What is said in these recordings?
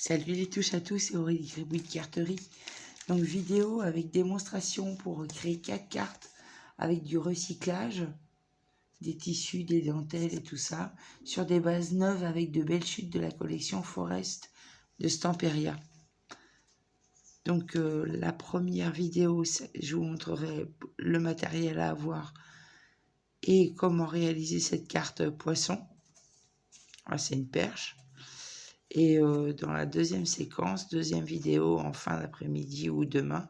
Salut les touches à tous, c'est Aurélie Gribouille de Carterie. Donc vidéo avec démonstration pour créer 4 cartes avec du recyclage, des tissus, des dentelles et tout ça, sur des bases neuves avec de belles chutes de la collection Forest de Stamperia. Donc la première vidéo, je vous montrerai le matériel à avoir et comment réaliser cette carte poisson. Ah, c'est une perche. Et dans la deuxième séquence, deuxième vidéo en fin d'après-midi ou demain,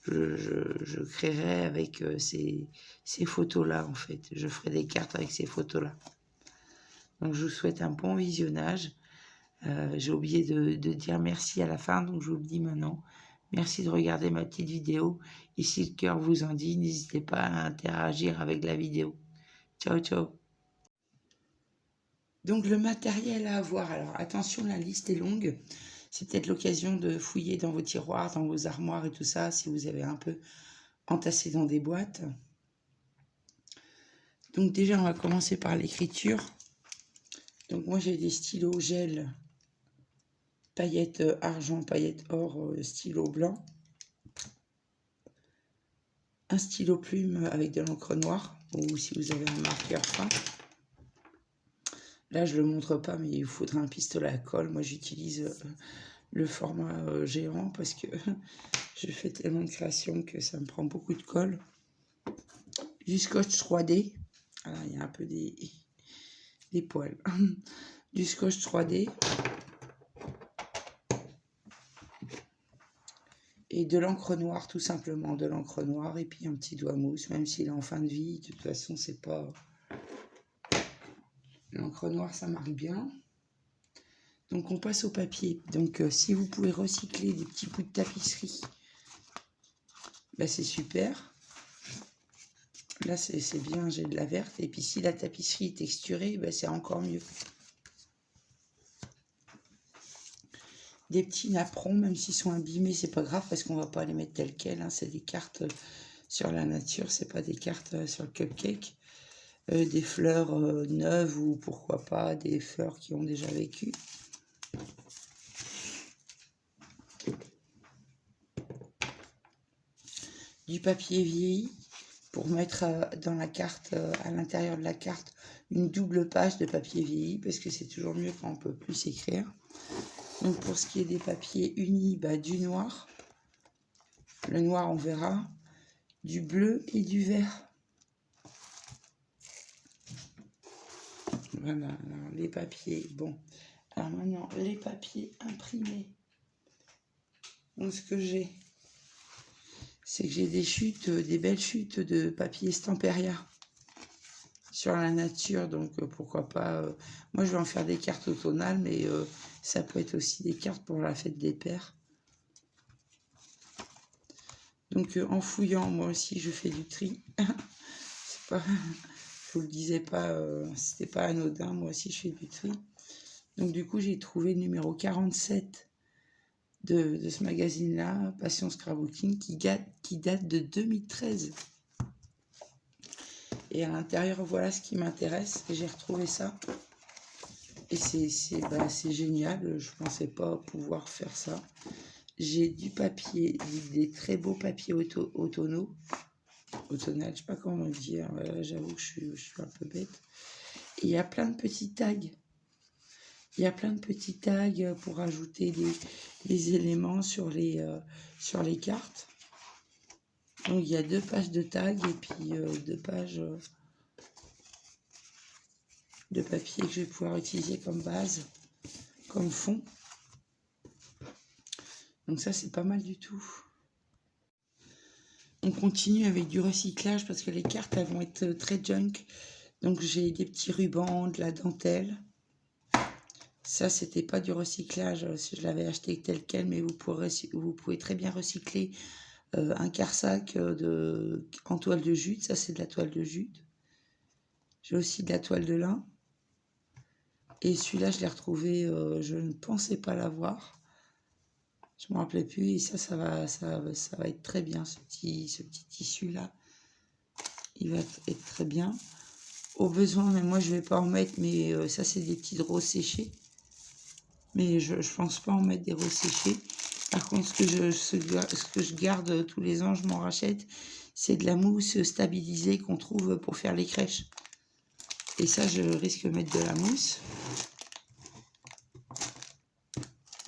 je créerai avec ces photos-là en fait. Je ferai des cartes avec ces photos-là. Donc je vous souhaite un bon visionnage. J'ai oublié de dire merci à la fin, donc je vous le dis maintenant. Merci de regarder ma petite vidéo. Et si le cœur vous en dit, n'hésitez pas à interagir avec la vidéo. Ciao, ciao. Donc le matériel à avoir, alors attention, la liste est longue. C'est peut-être l'occasion de fouiller dans vos tiroirs, dans vos armoires et tout ça, si vous avez un peu entassé dans des boîtes. Donc déjà, on va commencer par l'écriture. Donc moi, j'ai des stylos gel, paillettes argent, paillettes or, stylo blanc. Un stylo plume avec de l'encre noire, ou si vous avez un marqueur fin. Là, je ne le montre pas, mais il vous faudra un pistolet à colle. Moi, j'utilise le format géant parce que je fais tellement de créations que ça me prend beaucoup de colle. Du scotch 3D. Alors, il y a un peu des poils. Du scotch 3D. Et de l'encre noire, tout simplement. De l'encre noire et puis un petit doigt mousse, même s'il est en fin de vie. De toute façon, c'est pas... L'encre noire, ça marque bien. Donc, on passe au papier. Donc, si vous pouvez recycler des petits bouts de tapisserie, bah, c'est super. Là, c'est bien, j'ai de la verte. Et puis, si la tapisserie est texturée, bah, c'est encore mieux. Des petits napperons, même s'ils sont abîmés, c'est pas grave parce qu'on va pas les mettre telles quelles. Hein. C'est des cartes sur la nature, c'est pas des cartes sur le cupcake. Des fleurs neuves ou pourquoi pas des fleurs qui ont déjà vécu. Du papier vieilli pour mettre dans la carte, à l'intérieur de la carte, une double page de papier vieilli parce que c'est toujours mieux quand on peut plus écrire. Donc pour ce qui est des papiers unis, bah, du noir. Le noir on verra. Du bleu et du vert. Voilà, alors les papiers, bon. Alors maintenant, les papiers imprimés. Donc ce que j'ai, c'est que j'ai des chutes, des belles chutes de papier Stamperia sur la nature. Donc pourquoi pas, moi je vais en faire des cartes automnales, mais ça peut être aussi des cartes pour la fête des pères. Donc en fouillant, moi aussi je fais du tri. C'est pas... Je vous le disais pas, c'était pas anodin, moi aussi je fais du tri. Donc du coup j'ai trouvé le numéro 47 de ce magazine-là, Passion Scrapbooking, qui date de 2013. Et à l'intérieur, voilà ce qui m'intéresse, et j'ai retrouvé ça. Et c'est génial, je pensais pas pouvoir faire ça. J'ai du papier, des très beaux papiers automnal, je sais pas comment dire, j'avoue que je suis un peu bête. Et il y a plein de petits tags. Il y a plein de petits tags pour ajouter des éléments sur les cartes. Donc il y a 2 pages de tags et puis 2 pages de papier que je vais pouvoir utiliser comme base, comme fond. Donc ça c'est pas mal du tout. On continue avec du recyclage parce que les cartes elles vont être très junk. Donc j'ai des petits rubans, de la dentelle. Ça c'était pas du recyclage, je l'avais acheté tel quel, mais vous pouvez très bien recycler un carsac en toile de jute. Ça c'est de la toile de jute. J'ai aussi de la toile de lin. Et celui-là je l'ai retrouvé, je ne pensais pas l'avoir. Je ne me rappelais plus, et ça va être très bien, ce petit tissu-là. Il va être très bien. Au besoin, mais moi, je ne vais pas en mettre, mais ça, c'est des petits draps séchés. Mais je pense pas en mettre des resséchés. Par contre, ce que je garde tous les ans, je m'en rachète, c'est de la mousse stabilisée qu'on trouve pour faire les crèches. Et ça, je risque de mettre de la mousse.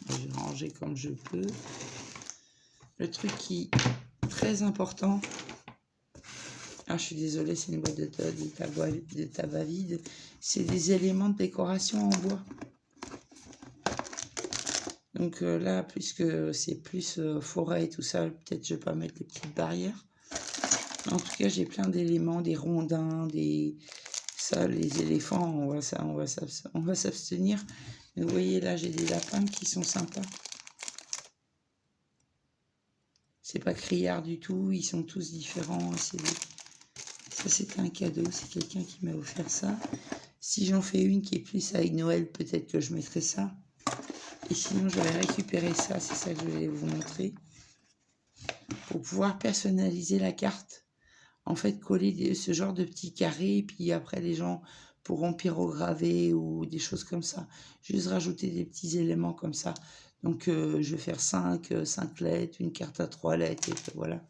Je vais ranger comme je peux. Le truc qui est très important, ah, je suis désolée, c'est une boîte de tabac vide, c'est des éléments de décoration en bois. Donc là, puisque c'est plus forêt et tout ça, peut-être je vais pas mettre les petites barrières. En tout cas, j'ai plein d'éléments, des rondins, ça, les éléphants, on va s'abstenir. Mais vous voyez, là, j'ai des lapins qui sont sympas. C'est pas criard du tout, ils sont tous différents. Ça, c'était un cadeau, c'est quelqu'un qui m'a offert ça. Si j'en fais une qui est plus avec Noël, peut-être que je mettrai ça. Et sinon, j'avais récupéré ça, c'est ça que je vais vous montrer. Pour pouvoir personnaliser la carte, en fait, coller ce genre de petits carrés, et puis après, les gens pourront pyrograver ou des choses comme ça. Juste rajouter des petits éléments comme ça. Donc, je vais faire 5 lettres, une carte à 3 lettres, et voilà.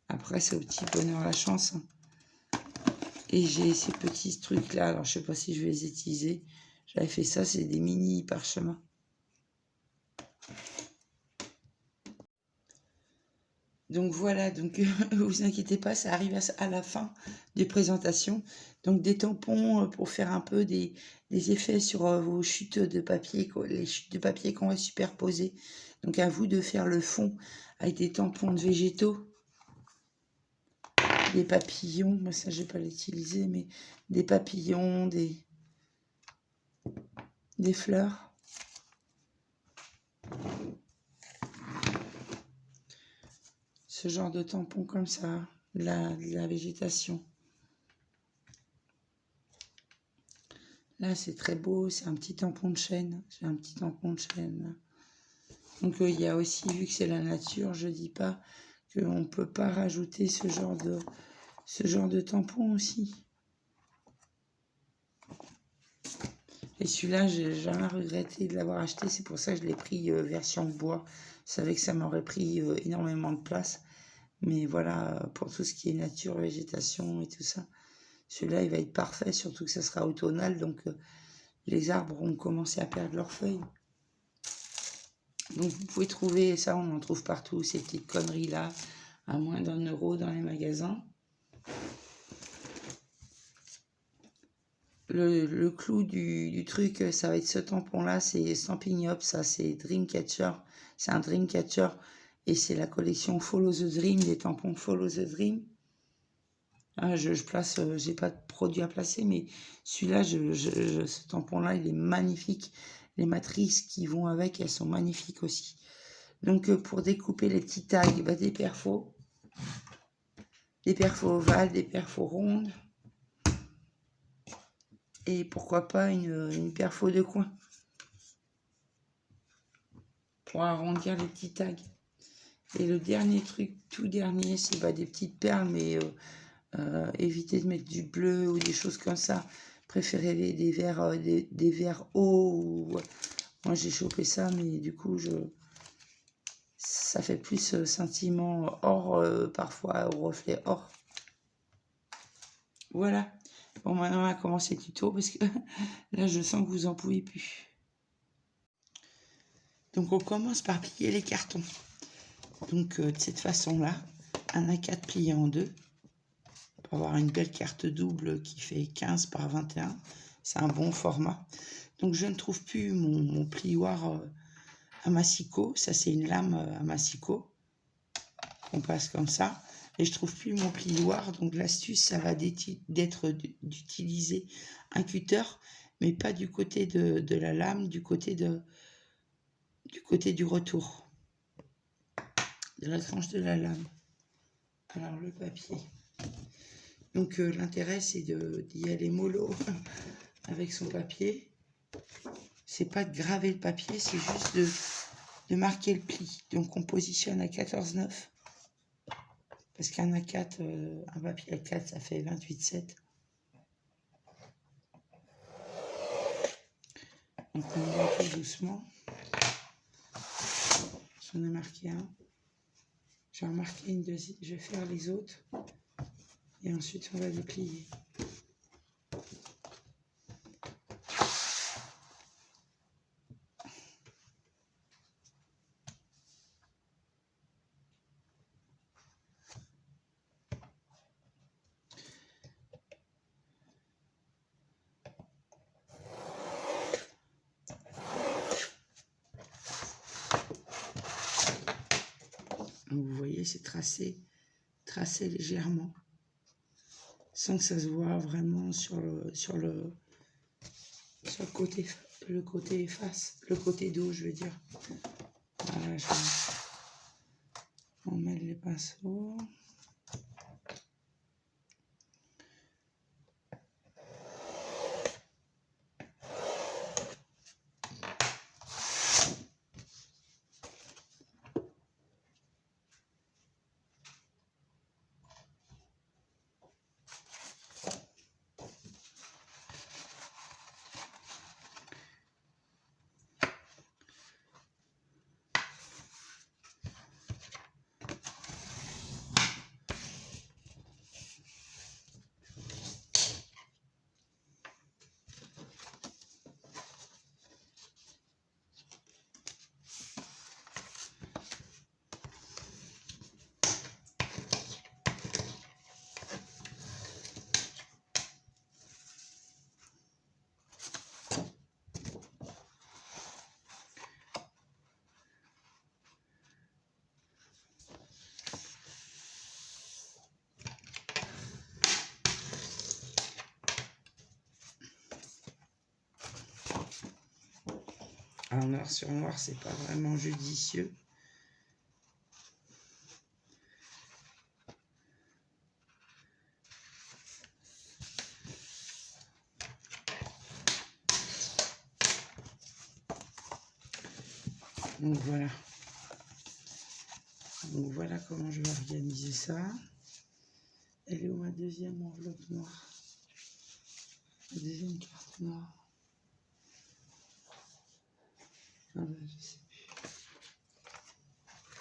Après, c'est au petit bonheur la chance. Et j'ai ces petits trucs-là, alors je sais pas si je vais les utiliser. J'avais fait ça, c'est des mini parchemins. Donc voilà, donc vous inquiétez pas, ça arrive à la fin des présentations. Donc des tampons pour faire un peu des effets sur vos chutes de papier, les chutes de papier qu'on va superposer. Donc à vous de faire le fond avec des tampons de végétaux, des papillons, moi ça je vais pas l'utiliser, mais des papillons, des fleurs. Ce genre de tampon comme ça, de la végétation. Là, c'est très beau, c'est un petit tampon de chêne. J'ai un petit tampon de chêne. Là. Donc, il y a aussi, vu que c'est la nature, je dis pas qu'on ne peut pas rajouter ce genre de tampon aussi. Et celui-là, j'ai jamais regretté de l'avoir acheté. C'est pour ça que je l'ai pris version bois. Je savais que ça m'aurait pris énormément de place. Mais voilà, pour tout ce qui est nature, végétation et tout ça, celui-là, il va être parfait, surtout que ça sera automnal, donc les arbres vont commencer à perdre leurs feuilles. Donc vous pouvez trouver ça, on en trouve partout, ces petites conneries-là, à moins d'1 € dans les magasins. Le clou du truc, ça va être ce tampon-là, c'est Stampin' Up, ça c'est Dreamcatcher, c'est un Dreamcatcher, et c'est la collection Follow the Dream, des tampons Follow the Dream. Ah, je place, j'ai pas de produit à placer, mais celui-là, ce tampon-là, il est magnifique. Les matrices qui vont avec, elles sont magnifiques aussi. Donc, pour découper les petits tags, bah, des perfos ovales, des perfos rondes. Et pourquoi pas une perfo de coin. Pour arrondir les petits tags. Et le dernier truc, tout dernier, c'est bah, des petites perles, mais évitez de mettre du bleu ou des choses comme ça. Préférez des verres hauts. Moi, j'ai chopé ça, mais du coup, ça fait plus sentiment or, parfois, au reflet or. Voilà. Bon, maintenant, on va commencer le tuto, parce que là, je sens que vous en pouvez plus. Donc, on commence par plier les cartons. Donc, de cette façon-là, un A4 plié en deux. Pour avoir une belle carte double qui fait 15 par 21. C'est un bon format. Donc, je ne trouve plus mon plioir à massicot. Ça, c'est une lame à massicot qu'on passe comme ça. Et je trouve plus mon plioir. Donc, l'astuce, ça va d'être d'utiliser un cutter, mais pas du côté de la lame, du côté du retour. De la tranche de la lame. Alors, le papier. Donc, l'intérêt, c'est d'y aller mollo avec son papier. C'est pas de graver le papier, c'est juste de marquer le pli. Donc, on positionne à 14,9. Parce qu'un A4, un papier A4, ça fait 28,7. Donc on y va tout doucement. J'en ai marqué un. Je vais en marquer une deuxième. Je vais faire les autres. Et ensuite on va déplier. Donc vous voyez, c'est tracé légèrement, sans que ça se voit vraiment sur le côté face, le côté dos, je veux dire. Voilà, on met les pinceaux. En noir sur noir, c'est pas vraiment judicieux. Donc voilà. Donc voilà comment je vais organiser ça. Elle est où ma deuxième enveloppe noire? La deuxième carte noire. Ah bah je sais plus.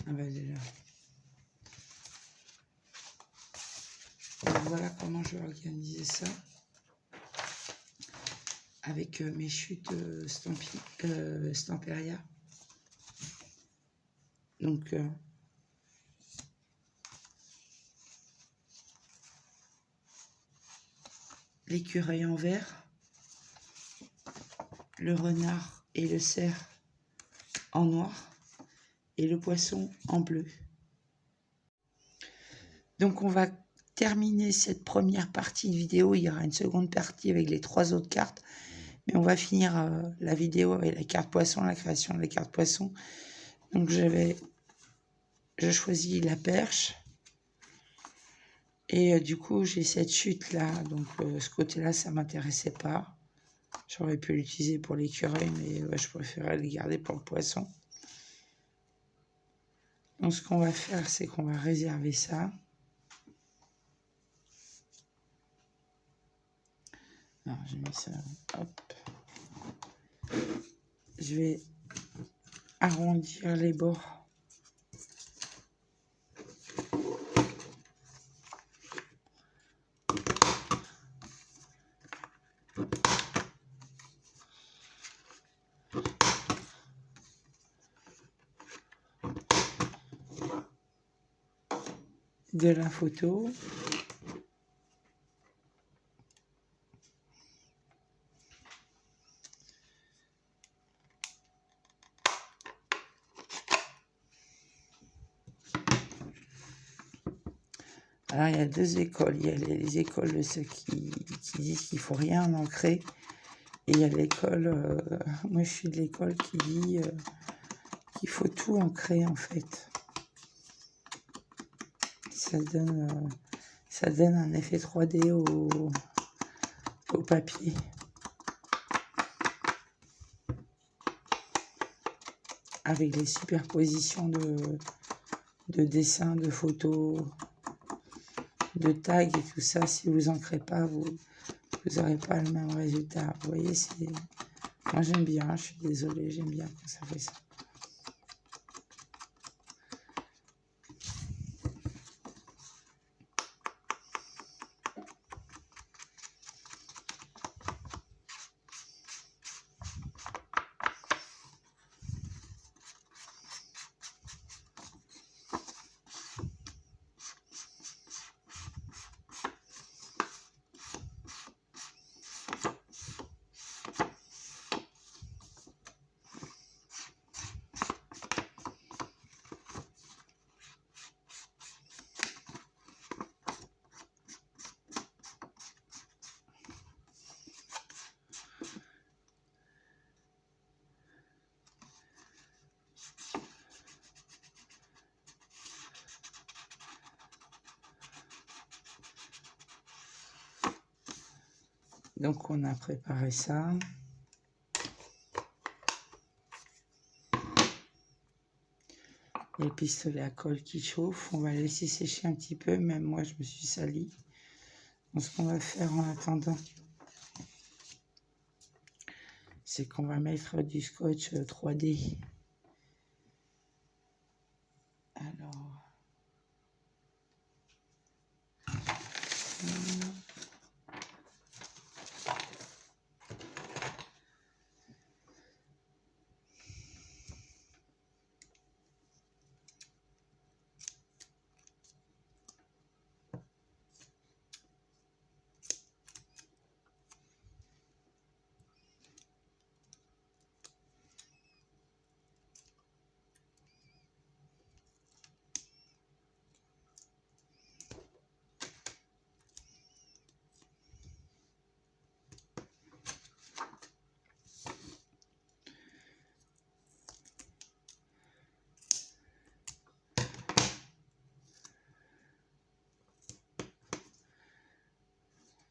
Ah bah elle est là. Donc voilà comment je vais organiser ça. Avec mes chutes Stamperia. Donc l'écureuil en vert, le renard et le cerf en noir et le poisson en bleu. Donc on va terminer cette première partie de vidéo. Il y aura une seconde partie avec les 3 autres cartes, mais on va finir la vidéo avec la carte poisson, la création de la carte poisson. Donc je choisis la perche. Et du coup, j'ai cette chute-là. Donc, ce côté-là, ça ne m'intéressait pas. J'aurais pu l'utiliser pour l'écureuil, mais je préférais le garder pour le poisson. Donc, ce qu'on va faire, c'est qu'on va réserver ça. Alors, j'ai mis ça. Hop. Je vais arrondir les bords. De la photo. Alors, il y a 2 écoles. Il y a les écoles de ceux qui disent qu'il ne faut rien en ancrer. Et il y a l'école, moi je suis de l'école qui dit qu'il faut tout ancrer en fait. Ça donne un effet 3D au papier. Avec les superpositions de dessins, de photos, de tags et tout ça. Si vous ancrez pas, vous n'aurez pas le même résultat. Vous voyez, Moi j'aime bien, je suis désolée, j'aime bien quand ça fait ça. Donc on a préparé ça. Les pistolets à colle qui chauffent. On va laisser sécher un petit peu. Même moi, je me suis salie. Donc, ce qu'on va faire en attendant, c'est qu'on va mettre du scotch 3D. Alors...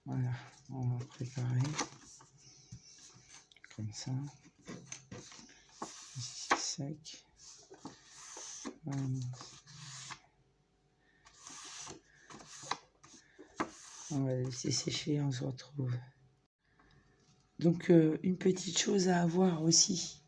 Voilà, on va préparer comme ça. C'est sec. Voilà. On va laisser sécher et on se retrouve. Donc, une petite chose à avoir aussi.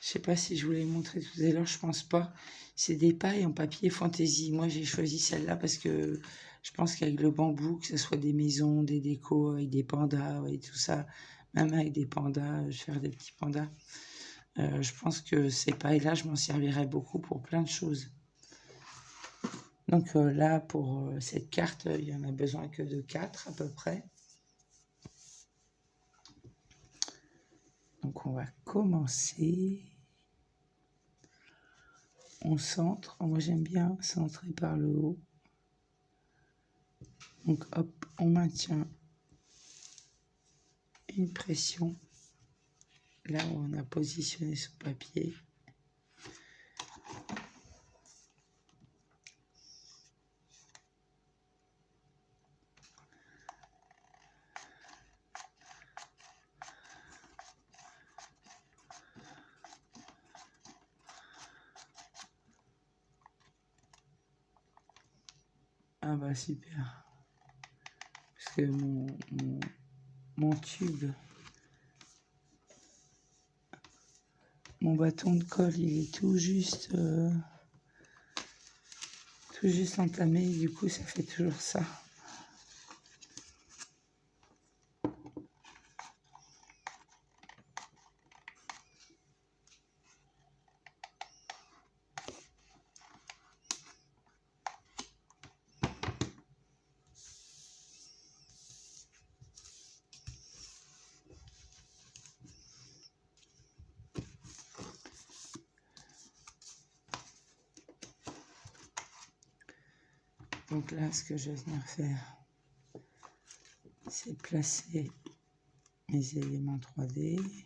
Je sais pas si je vous l'ai montré tout à l'heure, je pense pas. C'est des pailles en papier fantaisie. Moi, j'ai choisi celle-là parce que je pense qu'avec le bambou, que ce soit des maisons, des décos, avec des pandas et tout ça, même avec des pandas, je vais faire des petits pandas. Je pense que ces pailles-là, je m'en servirai beaucoup pour plein de choses. Donc là, pour cette carte, il y en a besoin que de 4 à peu près. Donc on va commencer. On centre. Moi, j'aime bien centrer par le haut. Donc hop, on maintient une pression là où on a positionné son papier. Ah bah super. Parce que mon tube, mon bâton de colle, il est tout juste entamé. Du coup, ça fait toujours ça. Donc là, ce que je vais venir faire, c'est placer mes éléments 3D.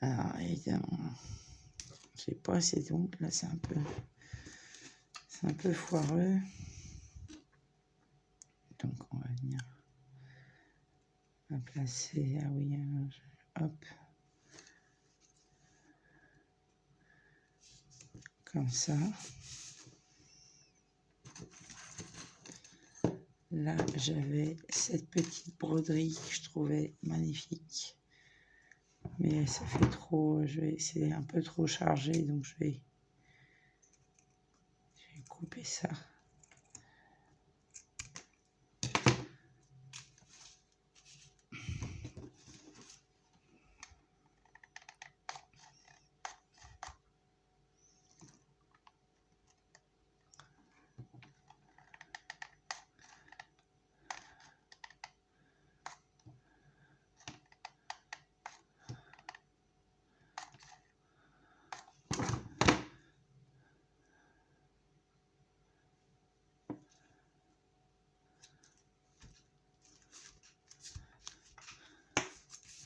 Alors, évidemment, j'ai pas assez d'ongles, là, c'est un peu foireux. Donc, on va venir placer, ah oui, hop, comme ça. Là, j'avais cette petite broderie que je trouvais magnifique. Mais ça fait trop, c'est un peu trop chargé, donc je vais couper ça.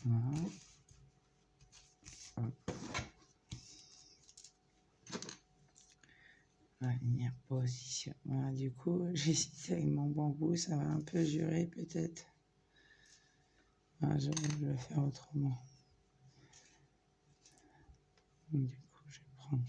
Voilà. On va venir position. Voilà, du coup, j'hésite avec mon bambou, ça va un peu durer peut-être. Voilà, je vais le faire autrement. Donc, du coup, je vais prendre.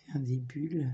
Faire des bulles.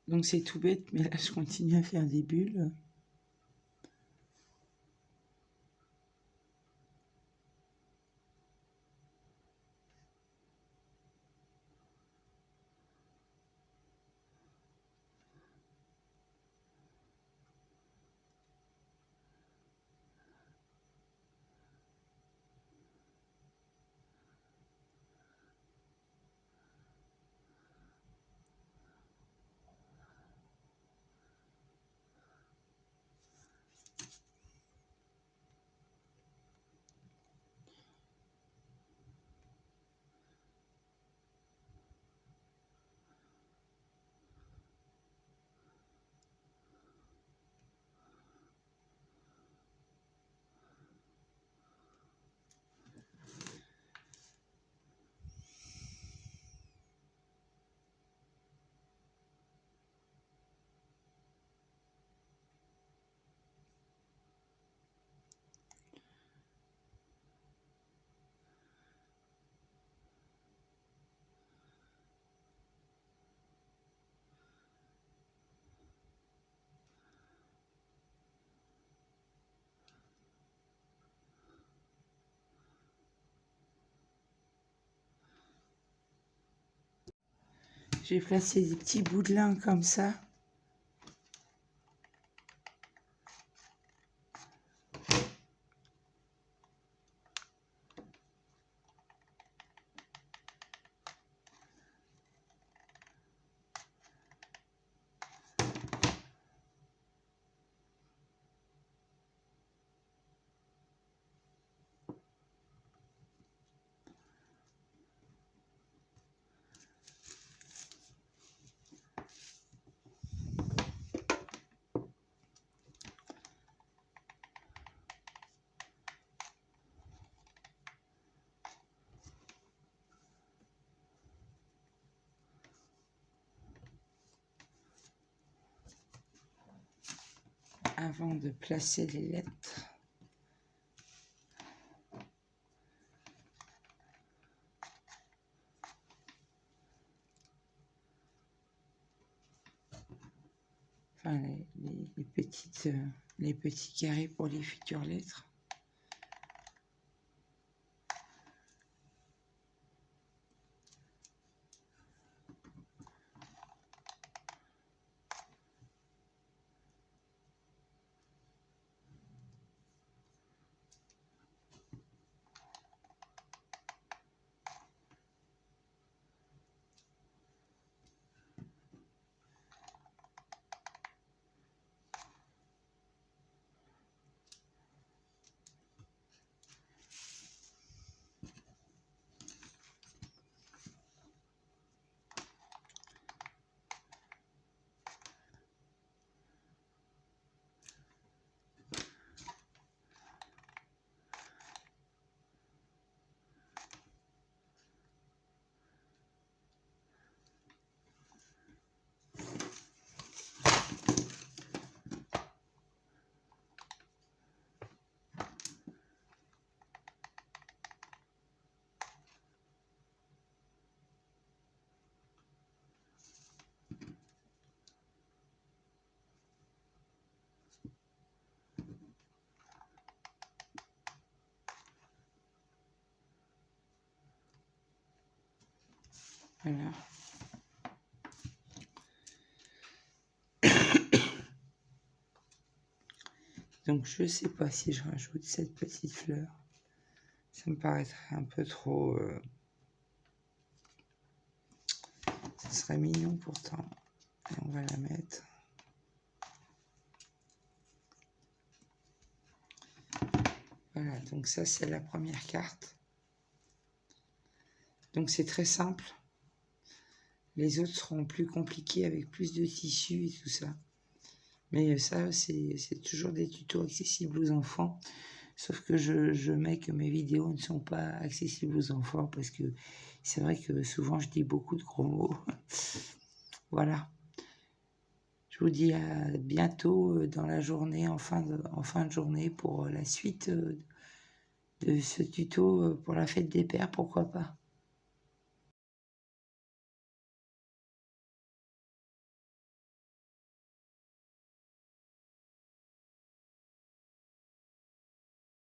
Donc c'est tout bête, mais là je continue à faire des bulles. J'ai placé des petits bouts de lin comme ça. avant de placer les lettres. Enfin, les petits carrés pour les futures lettres. Voilà. Donc je sais pas si je rajoute cette petite fleur. Ça me paraîtrait un peu trop... Ça serait mignon pourtant. Et on va la mettre. Voilà, donc ça c'est la première carte. Donc c'est très simple. Les autres seront plus compliqués avec plus de tissu et tout ça. Mais ça, c'est toujours des tutos accessibles aux enfants. Sauf que je mets que mes vidéos ne sont pas accessibles aux enfants parce que c'est vrai que souvent je dis beaucoup de gros mots. Voilà. Je vous dis à bientôt dans la journée, en fin de journée pour la suite de ce tuto pour la fête des pères, pourquoi pas.